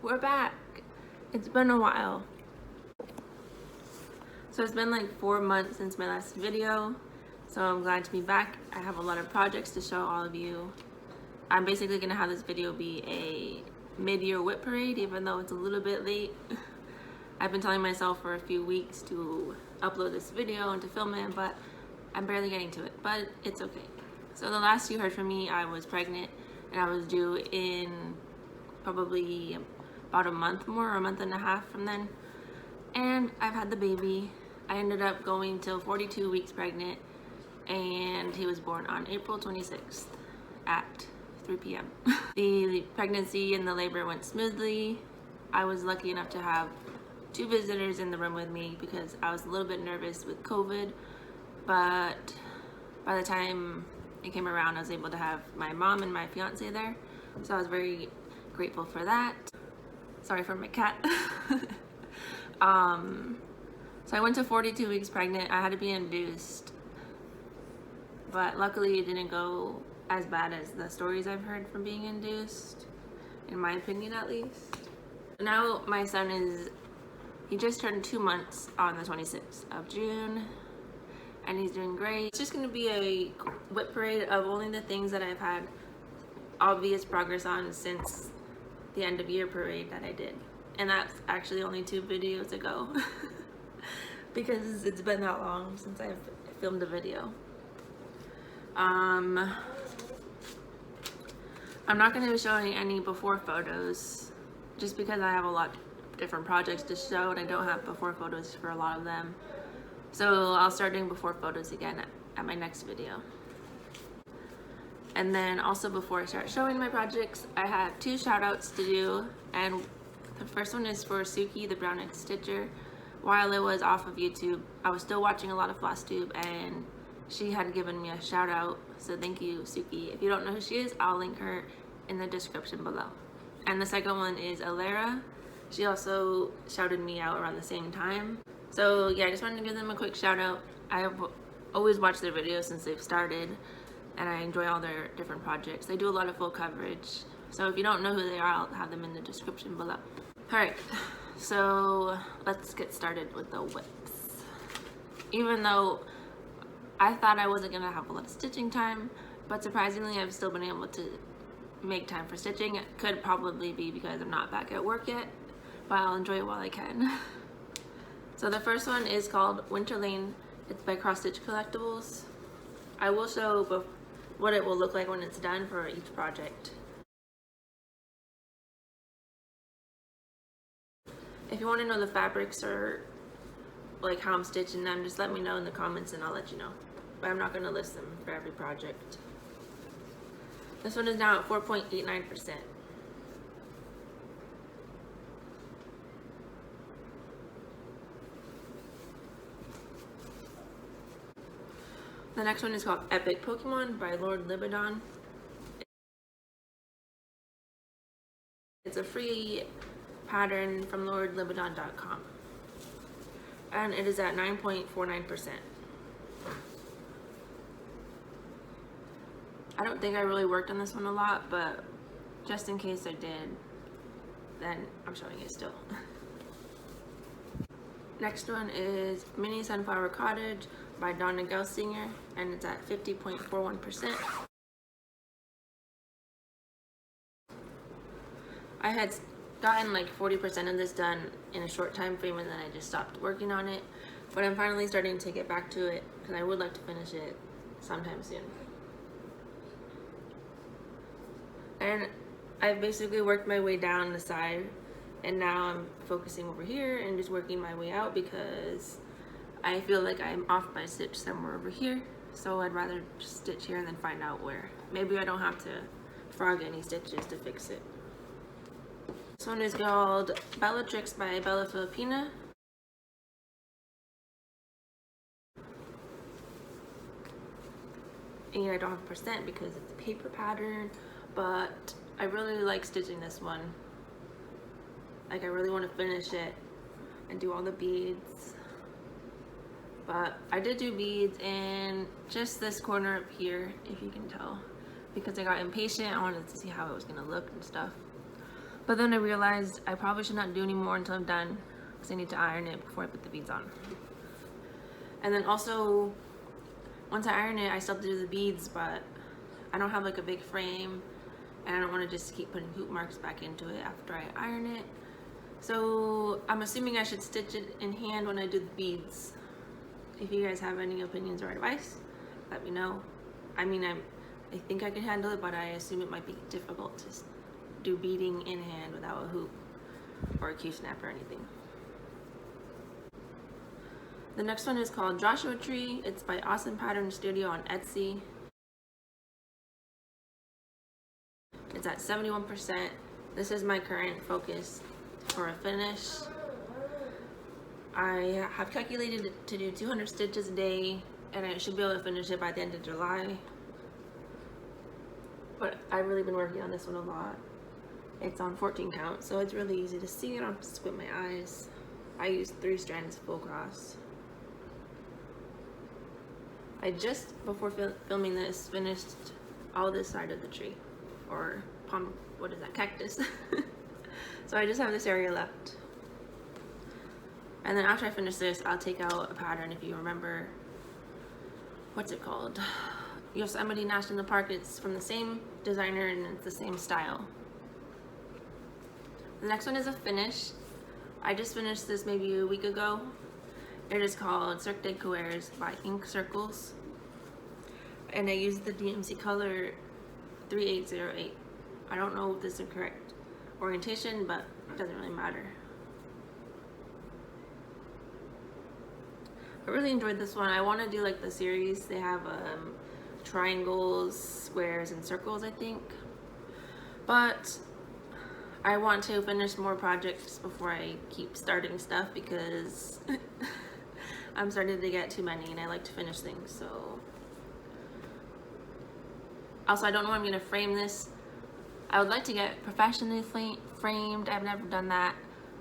We're back. It's been a while. So it's been like 4 months since my last video. So I'm glad to be back. I have a lot of projects to show all of you. I'm basically gonna have this video be a mid-year WIP parade, even though it's a little bit late. I've been telling myself for a few weeks to upload this video and to film it, but I'm barely getting to it, but it's okay. So the last you heard from me, I was pregnant and I was due in probably about a month more, or a month and a half from then. And I've had the baby. I ended up going till 42 weeks pregnant, and he was born on April 26th at 3 p.m. The pregnancy and the labor went smoothly. I was lucky enough to have 2 visitors in the room with me because I was a little bit nervous with COVID, but by the time it came around, I was able to have my mom and my fiance there. So I was very grateful for that. Sorry for my cat. So I went to 42 weeks pregnant. I had to be induced, but luckily it didn't go as bad as the stories I've heard from being induced, in my opinion at least. Now my son he just turned 2 months on the 26th of June, and he's doing great. It's just gonna be a WIP parade of only the things that I've had obvious progress on since the end of year parade that I did. And that's actually only 2 videos ago because it's been that long since I've filmed a video. I'm not going to be showing any before photos just because I have a lot of different projects to show and I don't have before photos for a lot of them. So I'll start doing before photos again at my next video. And then also, before I start showing my projects, I have 2 shout outs to do, and the first one is for Suki, the brown-eyed stitcher. While it was off of YouTube, I was still watching a lot of Flosstube, and she had given me a shout out, so thank you, Suki. If you don't know who she is, I'll link her in the description below. And the second one is Alara. She also shouted me out around the same time. So yeah, I just wanted to give them a quick shout out. I have always watched their videos since they've started, and I enjoy all their different projects. They do a lot of full coverage. So if you don't know who they are, I'll have them in the description below. Alright, so let's get started with the WIPs. Even though I thought I wasn't gonna have a lot of stitching time, but surprisingly I've still been able to make time for stitching. It could probably be because I'm not back at work yet, but I'll enjoy it while I can. So the first one is called Winter Lane. It's by Cross Stitch Collectibles. I will show what it will look like when it's done for each project. If you want to know the fabrics or like how I'm stitching them, just let me know in the comments and I'll let you know. But I'm not going to list them for every project. This one is now at 4.89%. The next one is called Epic Pokemon by Lord Libidon. It's a free pattern from lordlibidon.com, and it is at 9.49%. I don't think I really worked on this one a lot, but just in case I did, then I'm showing it still. Next one is Mini Sunflower Cottage by Donna Gelsinger, and it's at 50.41%. I had gotten like 40% of this done in a short time frame, and then I just stopped working on it, but I'm finally starting to get back to it because I would like to finish it sometime soon. And I've basically worked my way down the side, and now I'm focusing over here and just working my way out because I feel like I'm off by a stitch somewhere over here, so I'd rather just stitch here and then find out where. Maybe I don't have to frog any stitches to fix it. This one is called Bellatrix by Bella Filipina. And I don't have a percent because it's a paper pattern, but I really like stitching this one. Like, I really want to finish it and do all the beads. But I did do beads in just this corner up here, if you can tell, because I got impatient. I wanted to see how it was going to look and stuff. But then I realized I probably should not do any more until I'm done, because I need to iron it before I put the beads on. And then also, once I iron it, I still have to do the beads, but I don't have like a big frame, and I don't want to just keep putting hoop marks back into it after I iron it. So I'm assuming I should stitch it in hand when I do the beads. If you guys have any opinions or advice, let me know. I mean, I think I can handle it, but I assume it might be difficult to do beading in hand without a hoop or a Q-snap or anything. The next one is called Joshua Tree. It's by Awesome Pattern Studio on Etsy. It's at 71%. This is my current focus for a finish. I have calculated to do 200 stitches a day, and I should be able to finish it by the end of July. But I've really been working on this one a lot. It's on 14 count, so it's really easy to see. I don't have to squint my eyes. I used 3 strands full cross. I just, before filming this, finished all this side of the tree, or what is that, cactus. So I just have this area left. And then after I finish this, I'll take out a pattern. If you remember, what's it called? Yosemite National Park. It's from the same designer and it's the same style. The next one is a finish. I just finished this maybe a week ago. It is called Cirque de Coeurs by Ink Circles. And I used the DMC color 3808. I don't know if this is the correct orientation, but it doesn't really matter. I really enjoyed this one. I want to do like the series. They have triangles, squares, and circles, I think. But I want to finish more projects before I keep starting stuff, because I'm starting to get too many and I like to finish things. So also, I don't know when I'm going to frame this. I would like to get professionally framed. I've never done that.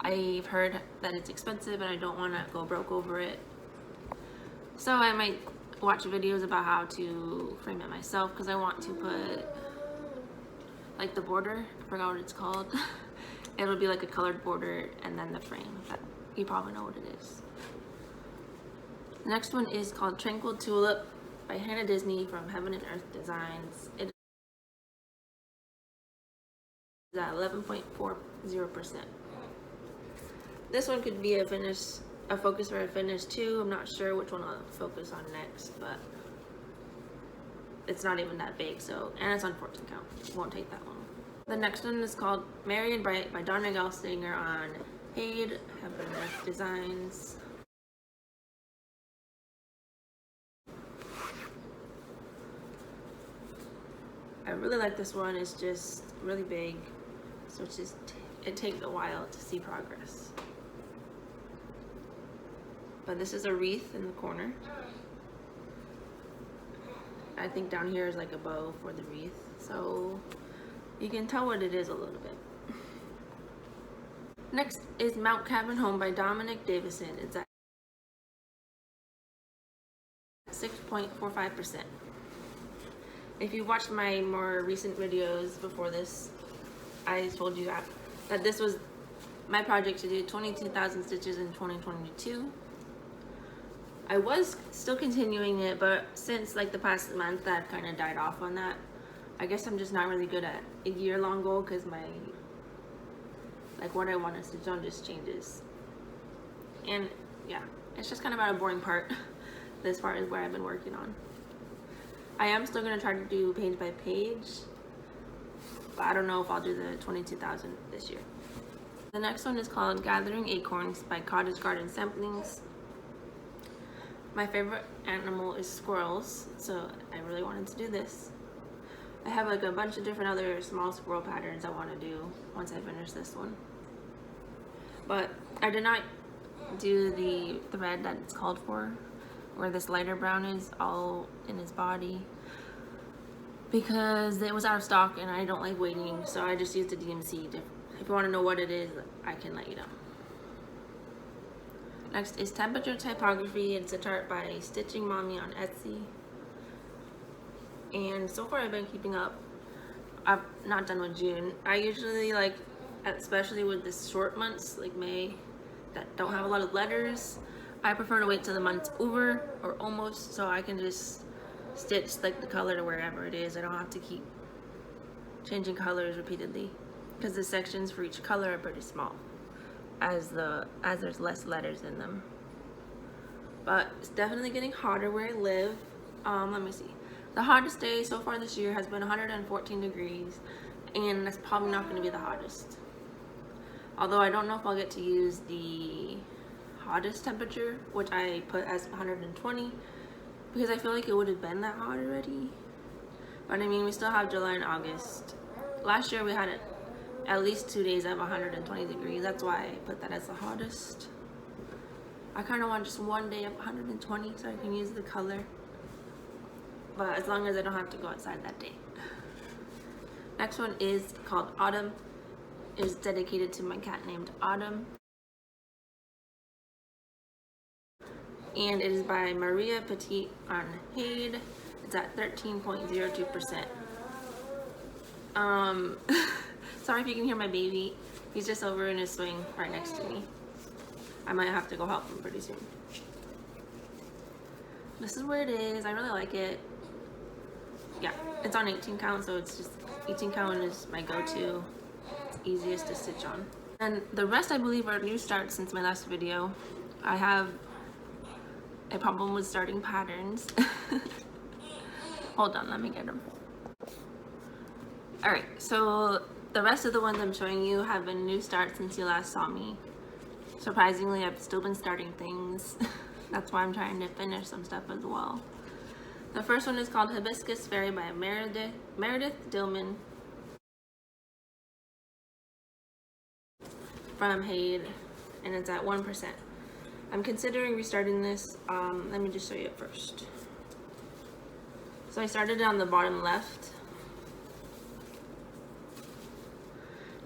I've heard that it's expensive and I don't want to go broke over it. So I might watch videos about how to frame it myself, because I want to put like the border. I forgot what it's called. It'll be like a colored border and then the frame. But you probably know what it is. The next one is called Tranquil Tulip by Hannah Disney from Heaven and Earth Designs. It is at 11.40%. This one could be a focus for a finish too. I'm not sure which one I'll focus on next, but it's not even that big, so, and it's on 14 count. It won't take that long. The next one is called Merry and Bright by Donna Gelsinger on Heaven and Earth Designs. I really like this one. It's just really big, so it takes a while to see progress. But this is a wreath in the corner. I think down here is like a bow for the wreath, so you can tell what it is a little bit. Next is Mount Cabin Home by Dominic Davison. It's at 6.45%. If you watched my more recent videos before this, I told you that this was my project to do 22,000 stitches in 2022. I was still continuing it, but since like the past month, I've kind of died off on that. I guess I'm just not really good at a year-long goal, because what I want to stitch on just changes. And yeah, it's just kind of about a boring part as far as where I've been working on. I am still going to try to do page by page, but I don't know if I'll do the 22,000 this year. The next one is called Gathering Acorns by Cottage Garden Samplings. My favorite animal is squirrels, so I really wanted to do this. I have like a bunch of different other small squirrel patterns I want to do once I finish this one. But I did not do the thread that it's called for, where this lighter brown is all in his body, because it was out of stock and I don't like waiting, so I just used the DMC. If you want to know what it is, I can let you know. Next is Temperature Typography. It's a chart by Stitching Mommy on Etsy. And so far I've been keeping up. I'm not done with June. I usually like especially with the short months like May that don't have a lot of letters. I prefer to wait till the month's over or almost, so I can just stitch like the color to wherever it is. I don't have to keep changing colors repeatedly because the sections for each color are pretty small as there's less letters in them. But it's definitely getting hotter where I live. Let me see. The hottest day so far this year has been 114 degrees, and that's probably not going to be the hottest. Although I don't know if I'll get to use the hottest temperature, which I put as 120, because I feel like it would have been that hot already. But I mean, we still have July and August. Last year we had at least 2 days of 120 degrees. That's why I put that as the hottest. I kind of want just 1 day of 120 so I can use the color. But as long as I don't have to go outside that day. Next one is called Autumn. It is dedicated to my cat named Autumn. And it is by Maria Petit on Hayed. It's at 13.02%. Sorry if you can hear my baby. He's just over in his swing right next to me. I might have to go help him pretty soon. This is where it is. I really like it. Yeah, it's on 18 count, so it's just 18 count is my go-to. It's easiest to stitch on. And the rest I believe are new starts since my last video. I have a problem with starting patterns. Hold on, let me get them. Alright, so the rest of the ones I'm showing you have been new starts since you last saw me. Surprisingly, I've still been starting things. That's why I'm trying to finish some stuff as well. The first one is called Hibiscus Fairy by Meredith Dillman from Hayed, and it's at 1%. I'm considering restarting this. Let me just show you it first. So I started it on the bottom left.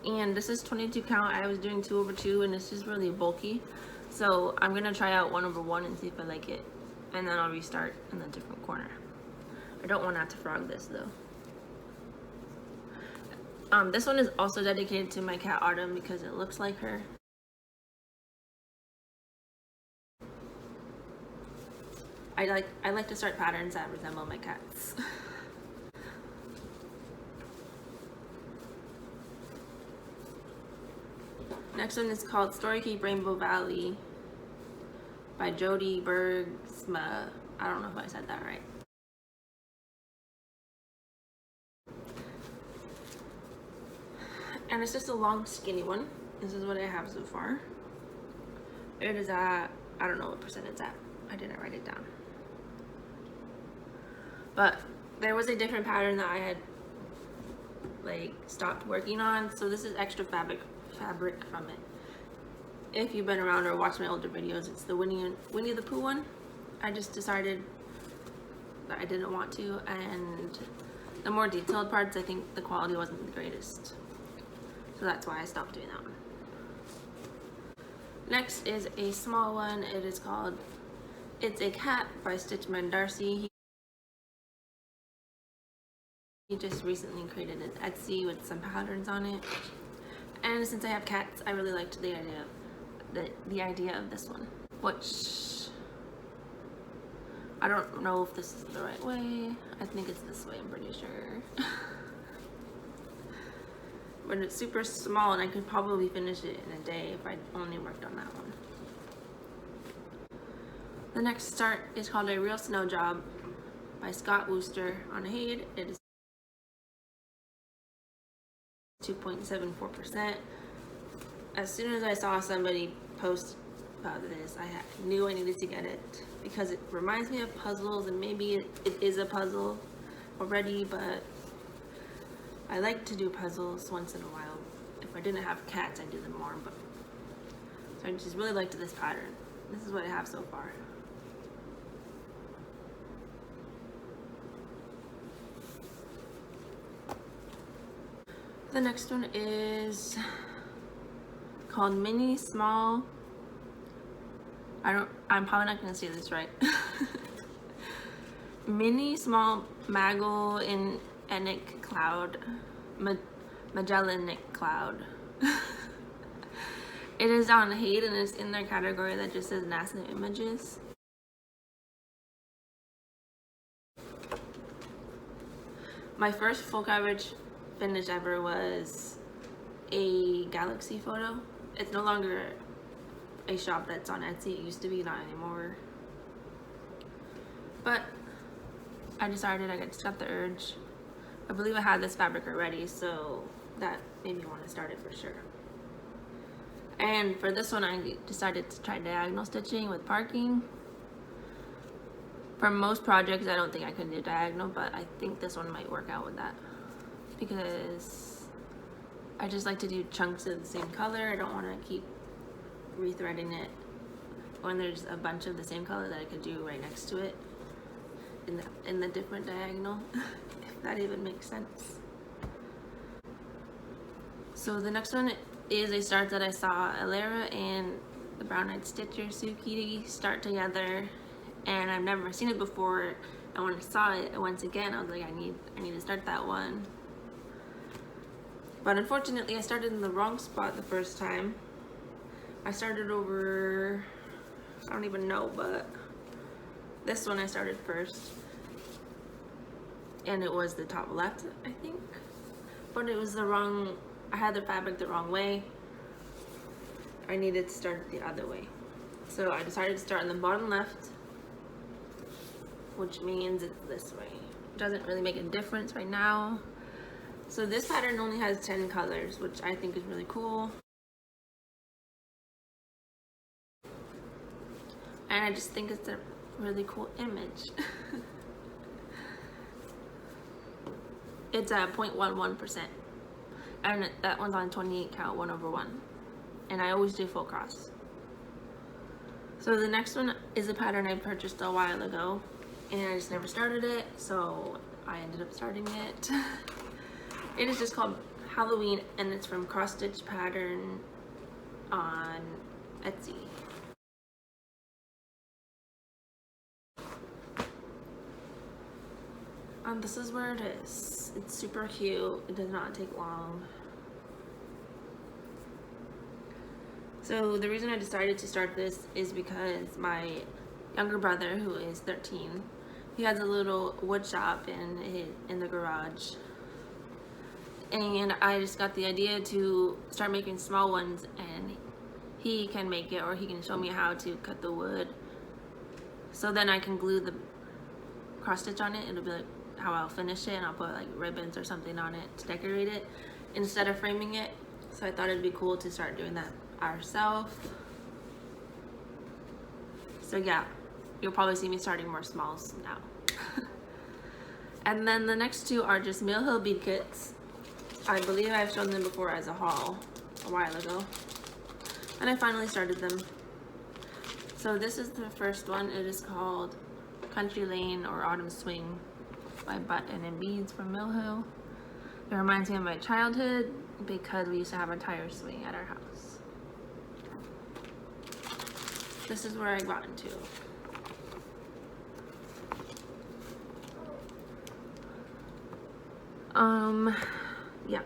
And this is 22 count. I was doing 2/2 and it's just really bulky. So I'm gonna try out 1/1 and see if I like it. And then I'll restart in the different corner. I don't want to have to frog this though. This one is also dedicated to my cat Autumn because it looks like her. I like to start patterns that resemble my cats. Next one is called Storykeep Rainbow Valley by Jody Bergsma. I don't know if I said that right. And it's just a long skinny one. This is what I have so far. It is at, I don't know what percent it's at. I didn't write it down. But there was a different pattern that I had like stopped working on. So this is extra fabric from it. If you've been around or watched my older videos, it's the Winnie the Pooh one. I just decided that I didn't want to, and the more detailed parts, I think the quality wasn't the greatest. So that's why I stopped doing that one. Next is a small one. It is called It's a Cat by Stitchman Darcy. He just recently created an Etsy with some patterns on it. And since I have cats, I really liked the idea of this one, which I don't know if this is the right way. I think it's this way, I'm pretty sure. But it's super small and I could probably finish it in a day if I only worked on that one. The next start is called A Real Snow Job by Scott Wooster on Hayed. It is 2.74%. As soon as I saw somebody post about this, I knew I needed to get it because it reminds me of puzzles, and maybe it is a puzzle already, but I like to do puzzles once in a while. If I didn't have cats, I'd do them more, but so I just really liked this pattern. This is what I have so far. The next one is called Mini Small. I'm probably not gonna say this right. Mini Small Magellanic Cloud. Magellanic Cloud. It is on hate and it's in their category that just says NASA images. My first full coverage finish ever was a galaxy photo. It's no longer a shop that's on Etsy. It used to be, not anymore. But I decided, I just got the urge. I believe I had this fabric already, so that made me want to start it for sure. And for this one, I decided to try diagonal stitching with parking. For most projects, I don't think I can do diagonal, but I think this one might work out with that, because I just like to do chunks of the same color. I don't want to keep rethreading it when there's a bunch of the same color that I could do right next to it in the different diagonal, if that even makes sense. So the next one is a start that I saw Alara and the brown-eyed stitcher Suki start together, and I've never seen it before. And when I saw it once again, I was like, I need to start that one. But unfortunately, I started in the wrong spot the first time. I started over, I don't even know, but this one I started first, and it was the top left, I think, but it was the wrong, I had the fabric the wrong way. I needed to start the other way. So I decided to start in the bottom left, which means it's this way. It doesn't really make a difference right now. So this pattern only has 10 colors, which I think is really cool. And I just think it's a really cool image. It's at 0.11%. And that one's on 28 count 1/1. And I always do full cross. So the next one is a pattern I purchased a while ago, and I just never started it, so I ended up starting it. It is just called Halloween, and it's from Cross Stitch Pattern on Etsy. This is where it is. It's super cute. It does not take long. So the reason I decided to start this is because my younger brother, who is 13, he has a little wood shop in the garage. And I just got the idea to start making small ones, and he can make it, or he can show me how to cut the wood. So then I can glue the cross stitch on it. It'll be like how I'll finish it, and I'll put like ribbons or something on it to decorate it instead of framing it. So I thought it'd be cool to start doing that ourselves. So yeah, you'll probably see me starting more smalls now. And then the next two are just Mill Hill bead kits. I believe I've shown them before as a haul a while ago, and I finally started them. So this is the first one. It is called Country Lane or Autumn Swing by Button and Beads from Mill Hill. It reminds me of my childhood because we used to have a tire swing at our house. This is where I got into. Yeah.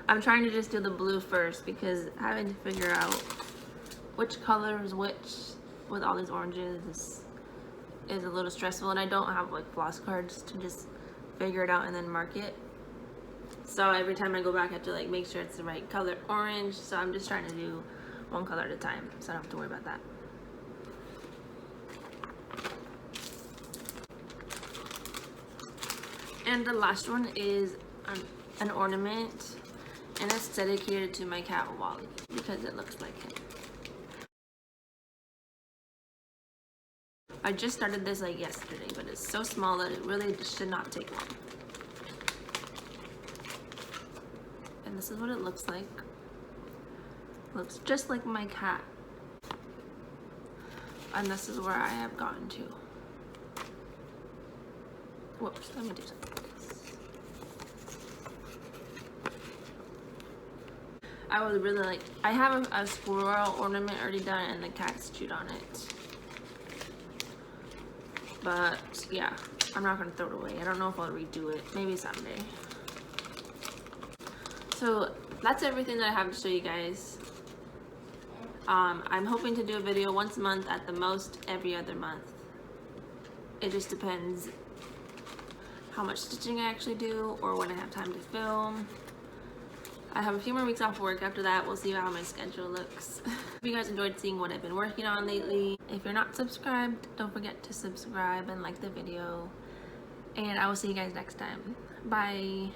I'm trying to just do the blue first because having to figure out which color is which with all these oranges is a little stressful, and I don't have like floss cards to just figure it out and then mark it. So every time I go back I have to like make sure it's the right color orange, so I'm just trying to do one color at a time so I don't have to worry about that. And the last one is an ornament, and it's dedicated to my cat Wally because it looks like him. I just started this like yesterday, but it's so small that it really should not take long. And this is what it looks like. It looks just like my cat. And this is where I have gotten to. Whoops, let me do something. I would really like, I have a squirrel ornament already done and the cats chewed on it. But yeah, I'm not gonna throw it away. I don't know if I'll redo it, maybe someday. So that's everything that I have to show you guys. I'm hoping to do a video once a month, at the most every other month. It just depends how much stitching I actually do or when I have time to film. I have a few more weeks off work. After that, we'll see how my schedule looks. Hope you guys enjoyed seeing what I've been working on lately. If you're not subscribed, don't forget to subscribe and like the video. And I will see you guys next time. Bye.